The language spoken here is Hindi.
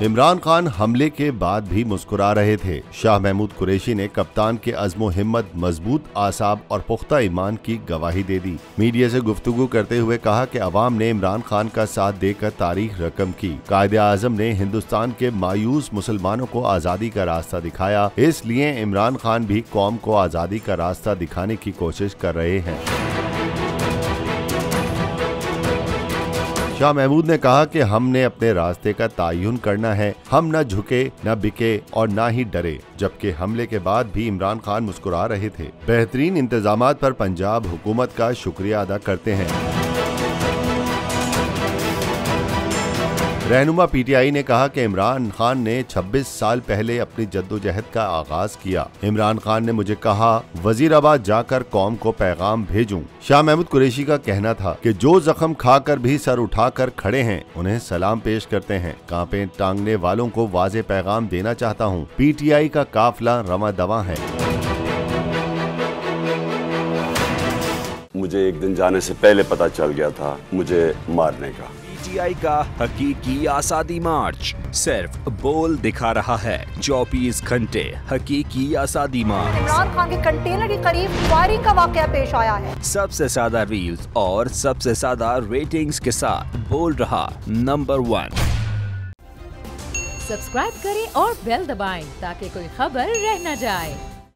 इमरान खान हमले के बाद भी मुस्कुरा रहे थे। शाह महमूद कुरैशी ने कप्तान के अज़्म हिम्मत, मजबूत आसाब और पुख्ता ईमान की गवाही दे दी। मीडिया से गुफ्तगू करते हुए कहा कि अवाम ने इमरान खान का साथ देकर तारीख रकम की। कायदे आज़म ने हिंदुस्तान के मायूस मुसलमानों को आज़ादी का रास्ता दिखाया, इसलिए इमरान खान भी कौम को आज़ादी का रास्ता दिखाने की कोशिश कर रहे हैं। शाह महमूद ने कहा कि हमने अपने रास्ते का तयन करना है, हम न झुके, न बिके और न ही डरे। जबकि हमले के बाद भी इमरान खान मुस्कुरा रहे थे। बेहतरीन इंतजामात पर पंजाब हुकूमत का शुक्रिया अदा करते हैं। रहनुमा पीटीआई ने कहा कि इमरान खान ने 26 साल पहले अपनी जद्दोजहद का आगाज किया। इमरान खान ने मुझे कहा वजीराबाद जाकर कौम को पैगाम भेजूं। शाह महमूद कुरैशी का कहना था कि जो जख्म खाकर भी सर उठाकर खड़े हैं उन्हें सलाम पेश करते हैं। कांपे टांगने वालों को वाज़े पैगाम देना चाहता हूं, पीटीआई का काफिला रवां दवां है। मुझे एक दिन जाने से पहले पता चल गया था मुझे मारने का। पीटीआई का हकीकी आज़ादी मार्च सिर्फ बोल दिखा रहा है। 24 घंटे हकीकी आज़ादी मार्च। इमरान खान के कंटेनर के करीब फायरिंग का वाकया पेश आया है। सबसे ज्यादा रील्स और सबसे ज्यादा रेटिंग्स के साथ बोल रहा नंबर 1। सब्सक्राइब करें और बेल दबाएं ताकि कोई खबर रह न जाए।